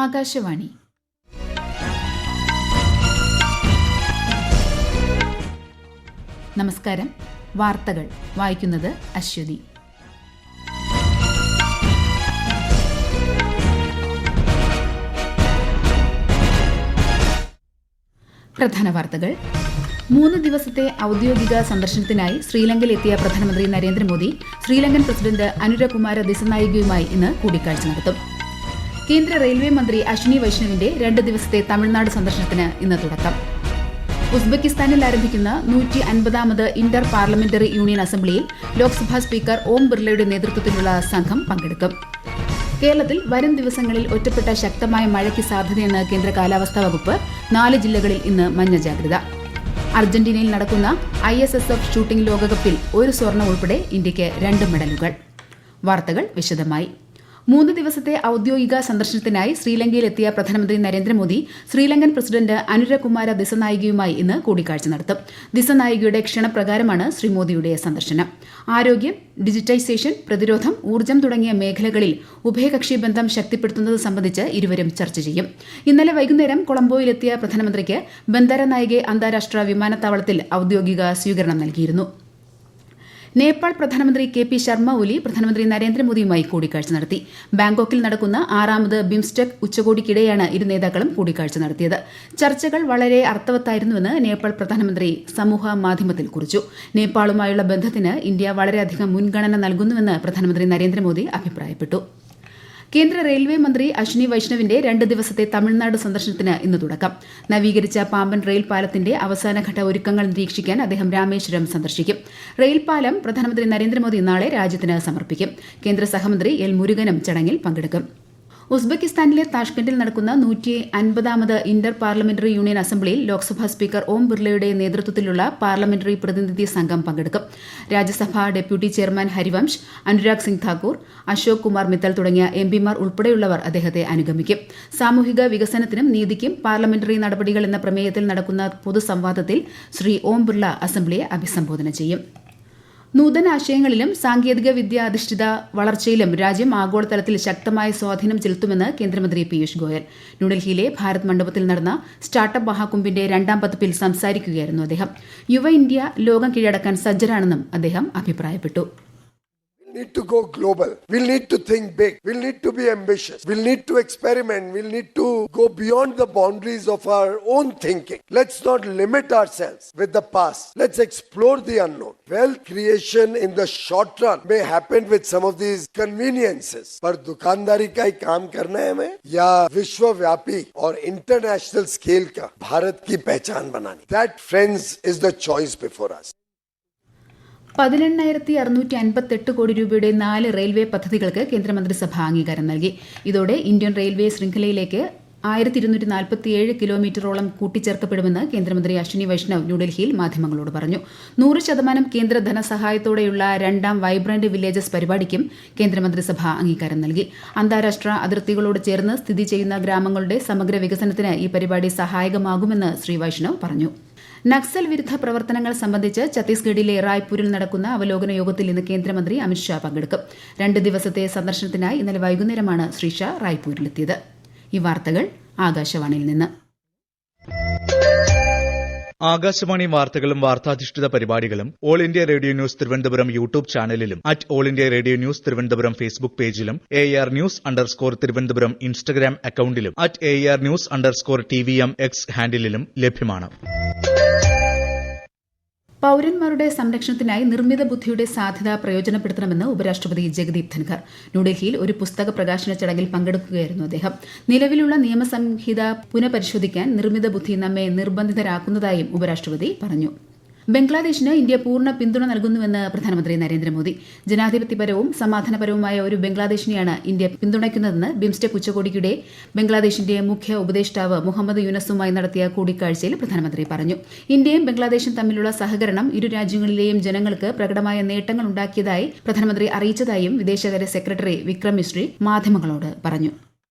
ആകാശവാണി. നമസ്കാരം. വാർത്തകൾ വായിക്കുന്നത് അശ്വതി. പ്രധാന വാർത്തകൾ. 3 ദിവസത്തെ ഔദ്യോഗിക സന്ദർശനത്തിനായി ശ്രീലങ്കയിലെത്തിയ പ്രധാനമന്ത്രി നരേന്ദ്രമോദി ശ്രീലങ്കൻ പ്രസിഡന്റ് അനുരകുമാര ദിസനായികയുമായി ഇന്ന് കൂടിക്കാഴ്ച നടത്തും. കേന്ദ്ര റെയിൽവേ മന്ത്രി അശ്വിനി വൈഷ്ണവിന്റെ 2 ദിവസത്തെ തമിഴ്നാട് സന്ദർശനത്തിന് ഇന്ന് തുടക്കം. ഉസ്ബെക്കിസ്ഥാനിൽ ആരംഭിക്കുന്ന 150ാമത് ഇന്റർ പാർലമെന്ററി യൂണിയൻ അസംബ്ലിയിൽ ലോക്സഭാ സ്പീക്കർ ഓം ബിർളയുടെ നേതൃത്വത്തിലുള്ള സംഘം പങ്കെടുക്കും. കേരളത്തിൽ വരും ദിവസങ്ങളിൽ ഒറ്റപ്പെട്ട ശക്തമായ മഴയ്ക്ക് സാധ്യതയെന്ന് കേന്ദ്ര കാലാവസ്ഥാ വകുപ്പ്. 4 ജില്ലകളിൽ ഇന്ന് മഞ്ഞ ജാഗ്രത. അർജന്റീനയിൽ നടക്കുന്ന ISSF ഷൂട്ടിംഗ് ലോകകപ്പിൽ 1 സ്വർണം ഉൾപ്പെടെ ഇന്ത്യയ്ക്ക് 2 മെഡലുകൾ. വാർത്തകൾ വിശദമായി. 3 ദിവസത്തെ ഔദ്യോഗിക സന്ദർശനത്തിനായി ശ്രീലങ്കയിലെത്തിയ പ്രധാനമന്ത്രി നരേന്ദ്രമോദി ശ്രീലങ്കൻ പ്രസിഡന്റ് അനുരകുമാര ദിസനായികയുമായി ഇന്ന് കൂടിക്കാഴ്ച നടത്തും. ദിസനായികയുടെ ക്ഷണപ്രകാരമാണ് ശ്രീ മോദിയുടെ സന്ദർശനം. ആരോഗ്യം, ഡിജിറ്റൈസേഷൻ, പ്രതിരോധം, ഊർജ്ജം തുടങ്ങിയ മേഖലകളിൽ ഉഭയകക്ഷി ബന്ധം ശക്തിപ്പെടുത്തുന്നത് സംബന്ധിച്ച് ഇരുവരും ചർച്ച ചെയ്യും. ഇന്നലെ വൈകുന്നേരം കൊളംബോയിലെത്തിയ പ്രധാനമന്ത്രിക്ക് ബന്ദാരനായികെ അന്താരാഷ്ട്ര വിമാനത്താവളത്തിൽ ഔദ്യോഗിക സ്വീകരണം നൽകിയിരുന്നു. നേപ്പാൾ പ്രധാനമന്ത്രി KP ശർമ്മ ഒലി പ്രധാനമന്ത്രി നരേന്ദ്രമോദിയുമായി കൂടിക്കാഴ്ച നടത്തി. ബാങ്കോക്കിൽ നടക്കുന്ന 6ാമത് ബിംസ്റ്റെക് ഉച്ചകോടിക്കിടെയാണ് ഇരു നേതാക്കളും കൂടിക്കാഴ്ച നടത്തിയത്. ചർച്ചകൾ വളരെ അർത്ഥവത്തായിരുന്നുവെന്ന് നേപ്പാൾ പ്രധാനമന്ത്രി സമൂഹ മാധ്യമത്തിൽ കുറിച്ചു. നേപ്പാളുമായുള്ള ബന്ധത്തിന് ഇന്ത്യ വളരെയധികം മുൻഗണന നൽകുന്നുവെന്ന് പ്രധാനമന്ത്രി നരേന്ദ്രമോദി അഭിപ്രായപ്പെട്ടു. കേന്ദ്ര റെയിൽവേ മന്ത്രി അശ്വിനി വൈഷ്ണവിന്റെ 2 ദിവസത്തെ തമിഴ്നാട് സന്ദർശനത്തിന് ഇന്ന് തുടക്കം. നവീകരിച്ച പാമ്പൻ റെയിൽ പാലത്തിന്റെ അവസാനഘട്ട ഒരുക്കങ്ങൾ നിരീക്ഷിക്കാൻ അദ്ദേഹം രാമേശ്വരം സന്ദർശിക്കും. റെയിൽ പാലം പ്രധാനമന്ത്രി നരേന്ദ്രമോദി നാളെ രാജ്യത്തിന് സമർപ്പിക്കും. കേന്ദ്ര സഹമന്ത്രി L. മുരുകനും ചടങ്ങിൽ പങ്കെടുക്കും. ഉസ്ബെക്കിസ്ഥാനിലെ താഷ്കന്റിൽ നടക്കുന്ന 150ാമത് ഇന്റർ പാർലമെന്ററി യൂണിയൻ അസംബ്ലിയിൽ ലോക്സഭാ സ്പീക്കർ ഓം ബിർളയുടെ നേതൃത്വത്തിലുള്ള പാർലമെന്ററി പ്രതിനിധി സംഘം പങ്കെടുക്കും. രാജ്യസഭാ ഡെപ്യൂട്ടി ചെയർമാൻ ഹരിവംശ്, അനുരാഗ് സിംഗ് താക്കൂർ, അശോക് കുമാർ മിത്തൽ തുടങ്ങിയ MPമാർ ഉൾപ്പെടെയുള്ളവർ അദ്ദേഹത്തെ അനുഗമിക്കും. സാമൂഹിക വികസനത്തിനും നീതിക്കും പാർലമെന്ററി നടപടികൾ എന്ന പ്രമേയത്തിൽ നടക്കുന്ന പൊതുസംവാദത്തിൽ ശ്രീ ഓം ബിർള അസംബ്ലിയെ അഭിസംബോധന ചെയ്യും. നൂതനാശയങ്ങളിലും സാങ്കേതിക വിദ്യ അധിഷ്ഠിത വളർച്ചയിലും രാജ്യം ആഗോളതലത്തിൽ ശക്തമായ സ്വാധീനം ചെലുത്തുമെന്ന് കേന്ദ്രമന്ത്രി പീയൂഷ് ഗോയൽ. ന്യൂഡൽഹിയിലെ ഭാരത് മണ്ഡപത്തിൽ നടന്ന സ്റ്റാർട്ടപ്പ് മഹാകുംഭിന്റെ 2ാം പതിപ്പിൽ സംസാരിക്കുകയായിരുന്നു അദ്ദേഹം. യുവ ഇന്ത്യ ലോകം കീഴടക്കാൻ സജ്ജരാണെന്നും അദ്ദേഹം അഭിപ്രായപ്പെട്ടു. We need to go global. We'll need to think big. We'll need to be ambitious. We'll need to experiment. We'll need to go beyond the boundaries of our own thinking. Let's not limit ourselves with the past. Let's explore the unknown. Wealth creation in the short run may happen with some of these conveniences. पर दुकानदारी का ही काम करना है हमें या विश्वव्यापी और इंटरनेशनल स्केल का भारत की पहचान बनानी. That, friends, is the choice before us. 18,658 കോടി രൂപയുടെ 4 റെയിൽവേ പദ്ധതികൾക്ക് കേന്ദ്രമന്ത്രിസഭ അംഗീകാരം നൽകി. ഇതോടെ ഇന്ത്യൻ റെയിൽവേ ശൃംഖലയിലേക്ക് 1247 കിലോമീറ്ററോളം കൂട്ടിച്ചേർക്കപ്പെടുമെന്ന് കേന്ദ്രമന്ത്രി അശ്വിനി വൈഷ്ണവ് ന്യൂഡൽഹിയിൽ മാധ്യമങ്ങളോട് പറഞ്ഞു. 100% കേന്ദ്ര ധനസഹായത്തോടെയുള്ള 2ാം വൈബ്രന്റ് വില്ലേജസ് പരിപാടിക്കും കേന്ദ്രമന്ത്രിസഭ അംഗീകാരം നൽകി. അന്താരാഷ്ട്ര അതിർത്തികളോട് ചേർന്ന് സ്ഥിതി ചെയ്യുന്ന ഗ്രാമങ്ങളുടെ സമഗ്ര വികസനത്തിന് ഈ പരിപാടി സഹായകമാകുമെന്ന് ശ്രീ വൈഷ്ണവ് പറഞ്ഞു. നക്സൽ വിരുദ്ധ പ്രവർത്തനങ്ങൾ സംബന്ധിച്ച് ഛത്തീസ്ഗഡിലെ റായ്പൂരിൽ നടക്കുന്ന അവലോകന യോഗത്തിൽ ഇന്ന് കേന്ദ്രമന്ത്രി അമിത്ഷാ പങ്കെടുക്കും. 2 ദിവസത്തെ സന്ദർശനത്തിനായി ഇന്നലെ വൈകുന്നേരമാണ് ശ്രീ ഷാ റായ്പൂരിലെത്തിയത്. ഈ വാർത്തകൾ ആകാശവാണിയിൽ നിന്ന്. ആകാശവാണി വാർത്തകളും വാർത്താധിഷ്ഠിത പരിപാടികളും all India radio news Thiruvananthapuram YouTube ചാനലിലും all India radio news Thiruvananthapuram Facebook പേജിലും AR News_ തിരുവനന്തപുരം ഇൻസ്റ്റഗ്രാം അക്കൌണ്ടിലും AR News_TVM X ഹാൻഡിലും ലഭ്യമാണ്. പൌരന്മാരുടെ സംരക്ഷണത്തിനായി നിർമ്മിത ബുദ്ധിയുടെ സാധ്യത പ്രയോജനപ്പെടുത്തണമെന്ന് ഉപരാഷ്ട്രപതി ജഗദീപ് ധൻഖർ. ന്യൂഡൽഹിയിൽ ഒരു പുസ്തക പ്രകാശന ചടങ്ങിൽ പങ്കെടുക്കുകയായിരുന്നു അദ്ദേഹം. നിലവിലുള്ള നിയമസംഹിത പുനഃപരിശോധിക്കാൻ നിർമ്മിത ബുദ്ധി നമ്മെ നിർബന്ധിതരാക്കുന്നതായും ഉപരാഷ്ട്രപതി പറഞ്ഞു. ബംഗ്ലാദേശിന് ഇന്ത്യ പൂർണ്ണ പിന്തുണ നൽകുന്നുവെന്ന് പ്രധാനമന്ത്രി നരേന്ദ്രമോദി. ജനാധിപത്യപരവും സമാധാനപരവുമായ ഒരു ബംഗ്ലാദേശിനെയാണ് ഇന്ത്യ പിന്തുണയ്ക്കുന്നതെന്ന് ബിംസ്റ്റെക് ഉച്ചകോടിക്കിടെ ബംഗ്ലാദേശിന്റെ മുഖ്യ ഉപദേഷ്ടാവ് മുഹമ്മദ് യൂനസുമായി നടത്തിയ കൂടിക്കാഴ്ചയിൽ പ്രധാനമന്ത്രി പറഞ്ഞു. ഇന്ത്യയും ബംഗ്ലാദേശും തമ്മിലുള്ള സഹകരണം ഇരു രാജ്യങ്ങളിലെയും ജനങ്ങൾക്ക് പ്രകടമായ നേട്ടങ്ങൾ ഉണ്ടാക്കിയതായി പ്രധാനമന്ത്രി അറിയിച്ചതായും വിദേശകാര്യ സെക്രട്ടറി വിക്രം മിശ്രി മാധ്യമങ്ങളോട് പറഞ്ഞു.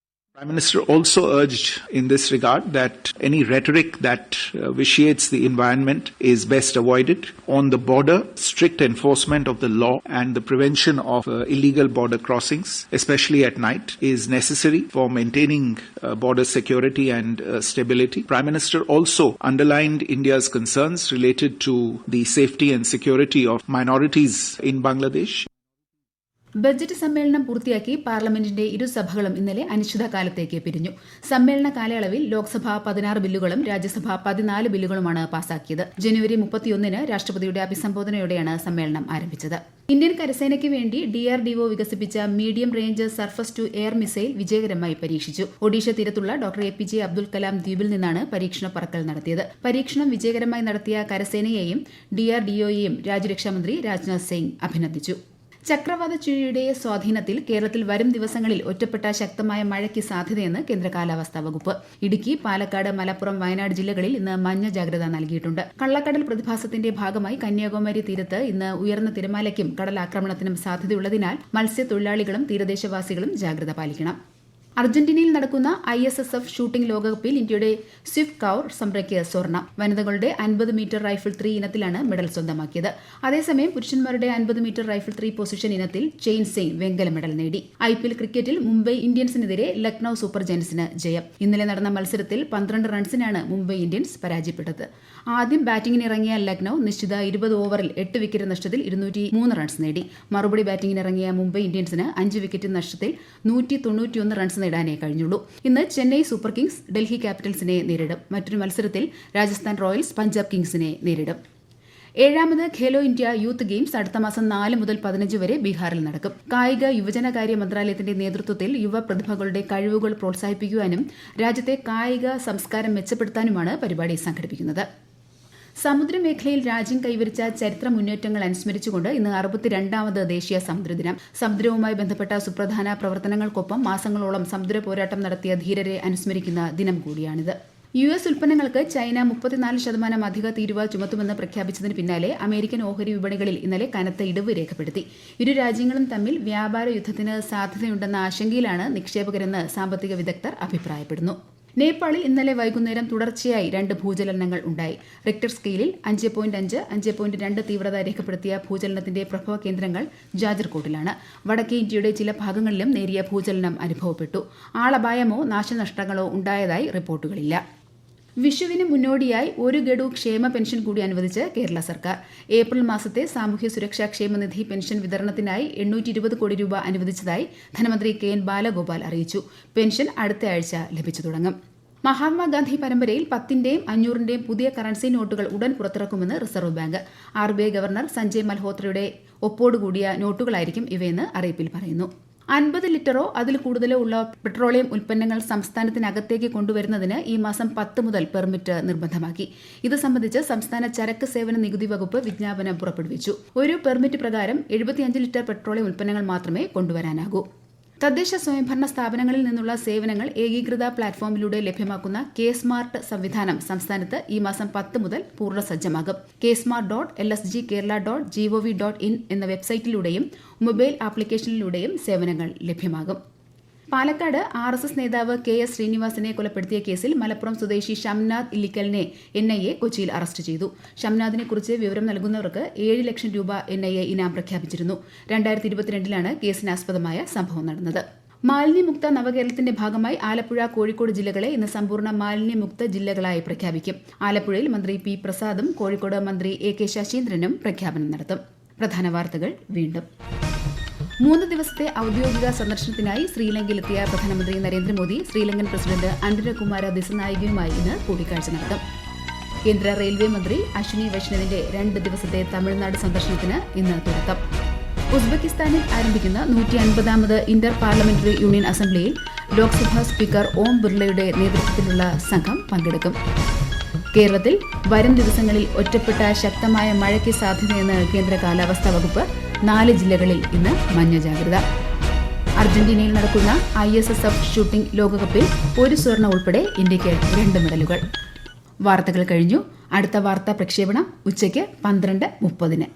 Prime Minister also urged in this regard that any rhetoric that vitiates the environment is best avoided. On the border, strict enforcement of the law and the prevention of illegal border crossings, especially at night, is necessary for maintaining border security and stability. Prime Minister also underlined India's concerns related to the safety and security of minorities in Bangladesh. Budget സമ്മേളനം പൂർത്തിയാക്കി പാർലമെന്റിന്റെ ഇരുസഭകളും ഇന്നലെ അനിശ്ചിതകാലത്തേക്ക് പിരിഞ്ഞു. സമ്മേളന കാലയളവിൽ ലോക്സഭ 16 ബില്ലുകളും രാജ്യസഭ 14 ബില്ലുകളുമാണ് പാസാക്കിയത്. ജനുവരി 31-ന് രാഷ്ട്രപതിയുടെ അഭിസംബോധനയോടെയാണ് സമ്മേളനം ആരംഭിച്ചത്. ഇന്ത്യൻ കരസേനയ്ക്ക് വേണ്ടി DRDO വികസിപ്പിച്ച medium range surface to air missile വിജയകരമായി പരീക്ഷിച്ചു. ഒഡീഷ തീരത്തുള്ള ഡോക്ടർ APJ അബ്ദുൽ കലാം ദ്വീപിൽ നിന്നാണ് പരീക്ഷണ പറക്കൽ നടത്തിയത്. പരീക്ഷണം വിജയകരമായി നടത്തിയ കരസേനയെയും DRDOയെയും രാജ്യരക്ഷാമന്ത്രി രാജ്നാഥ് സിംഗ് അഭിനന്ദിച്ചു. ചക്രവാത ചുഴിയുടെ സ്വാധീനത്തിൽ കേരളത്തിൽ വരും ദിവസങ്ങളിൽ ഒറ്റപ്പെട്ട ശക്തമായ മഴയ്ക്ക് സാധ്യതയെന്ന് കേന്ദ്ര കാലാവസ്ഥാ വകുപ്പ്. ഇടുക്കി, പാലക്കാട്, മലപ്പുറം, വയനാട് ജില്ലകളിൽ ഇന്ന് മഞ്ഞ ജാഗ്രത നൽകിയിട്ടുണ്ട്. കള്ളക്കടൽ പ്രതിഭാസത്തിന്റെ ഭാഗമായി കന്യാകുമാരി തീരത്ത് ഇന്ന് ഉയർന്ന തിരമാലയ്ക്കും കടലാക്രമണത്തിനും സാധ്യതയുള്ളതിനാൽ മത്സ്യത്തൊഴിലാളികളും തീരദേശവാസികളും ജാഗ്രത പാലിക്കണം. അർജന്റീനയിൽ നടക്കുന്ന ISSF ഷൂട്ടിംഗ് ലോകകപ്പിൽ ഇന്ത്യയുടെ സ്വിഫ്റ്റ് കൌർ സംരയ്ക്ക് സ്വർണ്ണം. വനിതകളുടെ 50 മീറ്റർ റൈഫിൾ 3 ഇനത്തിലാണ് മെഡൽ സ്വന്തമാക്കിയത്. അതേസമയം പുരുഷന്മാരുടെ 50 മീറ്റർ റൈഫിൾ 3 പൊസിഷൻ ഇനത്തിൽ ചെയിൻ സിംഗ് വെങ്കല മെഡൽ നേടി. IPL ക്രിക്കറ്റിൽ മുംബൈ ഇന്ത്യൻസിനെതിരെ ലക്നൌ സൂപ്പർ ജയൻസിന് ജയം. ഇന്നലെ നടന്ന മത്സരത്തിൽ 12 റൺസിനാണ് മുംബൈ ഇന്ത്യൻസ് പരാജയപ്പെട്ടത്. ആദ്യം ബാറ്റിംഗിനിറങ്ങിയ ലക്നൌ നിശ്ചിത 20 ഓവറിൽ 8 വിക്കറ്റ് നഷ്ടത്തിൽ 203 റൺസ് നേടി. മറുപടി ബാറ്റിംഗിനിറങ്ങിയ മുംബൈ ഇന്ത്യൻസിന് 5 വിക്കറ്റ് നഷ്ടത്തിൽ 191 റൺസ് നേടാനേ കഴിഞ്ഞുള്ളൂ. ഇന്ന് ചെന്നൈ സൂപ്പർ കിങ്സ് ഡൽഹി ക്യാപിറ്റൽസിനെ നേരിടും. മറ്റൊരു മത്സരത്തിൽ രാജസ്ഥാൻ റോയൽസ് പഞ്ചാബ് കിങ്സിനെ നേരിടും. 7ാമത് ഖേലോ ഇന്ത്യ യൂത്ത് ഗെയിംസ് അടുത്ത മാസം 4 മുതൽ 15 വരെ ബീഹാറിൽ നടക്കും. കായിക യുവജനകാര്യ മന്ത്രാലയത്തിന്റെ നേതൃത്വത്തിൽ യുവ പ്രതിഭകളുടെ കഴിവുകൾ പ്രോത്സാഹിപ്പിക്കുവാനും രാജ്യത്തെ കായിക സംസ്കാരം മെച്ചപ്പെടുത്താനുമാണ് പരിപാടി സംഘടിപ്പിക്കുന്നത്. സമുദ്രമേഖലയിൽ രാജ്യം കൈവരിച്ച ചരിത്ര മുന്നേറ്റങ്ങൾ അനുസ്മരിച്ചുകൊണ്ട് ഇന്ന് 62ാമത് ദേശീയ സമുദ്രദിനം. സമുദ്രവുമായി ബന്ധപ്പെട്ട സുപ്രധാന പ്രവർത്തനങ്ങൾക്കൊപ്പം മാസങ്ങളോളം സമുദ്ര പോരാട്ടം നടത്തിയ ധീരരെ അനുസ്മരിക്കുന്ന ദിനം കൂടിയാണിത്. US ഉൽപ്പന്നങ്ങൾക്ക് ചൈന 34% അധിക തീരുവ ചുമത്തുമെന്ന് പ്രഖ്യാപിച്ചതിന് പിന്നാലെ അമേരിക്കൻ ഓഹരി വിപണികളിൽ ഇന്നലെ കനത്ത ഇടിവ് രേഖപ്പെടുത്തി. ഇരു രാജ്യങ്ങളും തമ്മിൽ വ്യാപാര യുദ്ധത്തിന് സാധ്യതയുണ്ടെന്ന ആശങ്കയിലാണ് നിക്ഷേപകരെന്ന് സാമ്പത്തിക വിദഗ്ധർ അഭിപ്രായപ്പെടുന്നു. നേപ്പാളിൽ ഇന്നലെ വൈകുന്നേരം തുടർച്ചയായി 2 ഭൂചലനങ്ങൾ ഉണ്ടായി. റിക്ടർ സ്കെയിലിൽ 5.5, 5.2 തീവ്രത രേഖപ്പെടുത്തിയ ഭൂചലനത്തിന്റെ പ്രഭവ കേന്ദ്രങ്ങൾ ജാജർകോട്ടിലാണ്. വടക്കേ ഇന്ത്യയുടെ ചില ഭാഗങ്ങളിലും നേരിയ ഭൂചലനം അനുഭവപ്പെട്ടു. ആളപായമോ നാശനഷ്ടങ്ങളോ ഉണ്ടായതായി റിപ്പോർട്ടുകളില്ല. വിഷുവിന് മുന്നോടിയായി 1 ഗഡു ക്ഷേമ പെൻഷൻ കൂടി അനുവദിച്ച് കേരള സർക്കാർ. ഏപ്രിൽ മാസത്തെ സാമൂഹ്യ സുരക്ഷാ ക്ഷേമനിധി പെൻഷൻ വിതരണത്തിനായി 820 കോടി രൂപ അനുവദിച്ചതായി ധനമന്ത്രി KN ബാലഗോപാൽ അറിയിച്ചു. പെൻഷൻ അടുത്ത ആഴ്ച ലഭിച്ചു തുടങ്ങും. മഹാത്മാഗാന്ധി പരമ്പരയിൽ 10ന്റെയും 500ന്റെയും പുതിയ കറൻസി നോട്ടുകൾ ഉടൻ പുറത്തിറക്കുമെന്ന് reserve bank. RBI governor Sanjay മൽഹോത്രയുടെ ഒപ്പോടുകൂടിയ നോട്ടുകളായിരിക്കും ഇവയെന്ന് അറിയിപ്പിൽ പറയുന്നു. 50 ലിറ്ററോ അതിൽ കൂടുതലോ ഉള്ള പെട്രോളിയം ഉൽപ്പന്നങ്ങൾ സംസ്ഥാനത്തിനകത്തേക്ക് കൊണ്ടുവരുന്നതിന് ഈ മാസം 10 മുതൽ പെർമിറ്റ് നിർബന്ധമാക്കി. ഇത് സംബന്ധിച്ച് സംസ്ഥാന ചരക്ക് സേവന നികുതി വകുപ്പ് വിജ്ഞാപനം പുറപ്പെടുവിച്ചു. ഒരു പെർമിറ്റ് പ്രകാരം 75 ലിറ്റർ പെട്രോളിയം ഉൽപ്പന്നങ്ങൾ മാത്രമേ കൊണ്ടുവരാനാകൂ. തദ്ദേശ സ്വയംഭരണ സ്ഥാപനങ്ങളിൽ നിന്നുള്ള സേവനങ്ങൾ ഏകീകൃത പ്ലാറ്റ്ഫോമിലൂടെ ലഭ്യമാക്കുന്ന K-സ്മാർട്ട് സംവിധാനം സംസ്ഥാനത്ത് ഈ മാസം 10 മുതൽ പൂർണ്ണസജ്ജമാകും. ksmart.lsgkerala.gov.in എന്ന വെബ്സൈറ്റിലൂടെയും മൊബൈൽ ആപ്ലിക്കേഷനിലൂടെയും സേവനങ്ങൾ ലഭ്യമാകും. പാലക്കാട് RSS നേതാവ് KS ശ്രീനിവാസനെ കൊലപ്പെടുത്തിയ കേസിൽ മലപ്പുറം സ്വദേശി ഷംനാദ് ഇല്ലിക്കലിനെ NIA കൊച്ചിയിൽ അറസ്റ്റ് ചെയ്തു. ഷംനാദിനെക്കുറിച്ച് വിവരം നൽകുന്നവർക്ക് 7 ലക്ഷം രൂപ NIA ഇനാം പ്രഖ്യാപിച്ചിരുന്നു. 2022ലാണ് കേസിനാസ്പദമായ സംഭവം നടന്നത്. മാലിന്യമുക്ത നവകേരളത്തിന്റെ ഭാഗമായി ആലപ്പുഴ, കോഴിക്കോട് ജില്ലകളെ ഇന്ന് സമ്പൂർണ്ണ മാലിന്യമുക്ത ജില്ലകളായി പ്രഖ്യാപിക്കും. ആലപ്പുഴയിൽ മന്ത്രി P പ്രസാദും കോഴിക്കോട് മന്ത്രി AK ശശീന്ദ്രനും പ്രഖ്യാപനം നടത്തും. പ്രധാന വാർത്തകൾ വീണ്ടും. 3 ദിവസത്തെ ഔദ്യോഗിക സന്ദർശനത്തിനായി ശ്രീലങ്കയിലെത്തിയ പ്രധാനമന്ത്രി നരേന്ദ്രമോദി ശ്രീലങ്കൻ പ്രസിഡന്റ് അനുരകുമാര ദിസനായകയുമായി ഇന്ന് കൂടിക്കാഴ്ച നടത്തും. കേന്ദ്ര റെയിൽവേ മന്ത്രി അശ്വിനി വൈഷ്ണവിന്റെ 2 ദിവസത്തെ തമിഴ്നാട് സന്ദർശനത്തിന് ഇന്ന് തുടക്കം. ഉസ്ബെക്കിസ്ഥാനിൽ ആരംഭിക്കുന്ന 150ാമത് ഇന്റർ പാർലമെന്ററി യൂണിയൻ അസംബ്ലിയിൽ ലോക്സഭാ സ്പീക്കർ ഓം ബിർളയുടെ നേതൃത്വത്തിലുള്ള സംഘം പങ്കെടുക്കും. കേരളത്തിൽ വരും ദിവസങ്ങളിൽ ഒറ്റപ്പെട്ട ശക്തമായ മഴയ്ക്ക് സാധ്യതയെന്ന് കേന്ദ്ര കാലാവസ്ഥാ വകുപ്പ്. 4 ജില്ലകളിൽ ഇന്ന് മഞ്ഞ ജാഗ്രത. അർജന്റീനയിൽ നടക്കുന്ന ISSF ഷൂട്ടിംഗ് ലോകകപ്പിൽ 1 സ്വർണ്ണ ഉൾപ്പെടെ ഇന്ത്യയ്ക്ക് 2 മെഡലുകൾ. വാർത്തകൾ കഴിഞ്ഞു. അടുത്ത വാർത്താ പ്രക്ഷേപണം ഉച്ചയ്ക്ക് 12:30.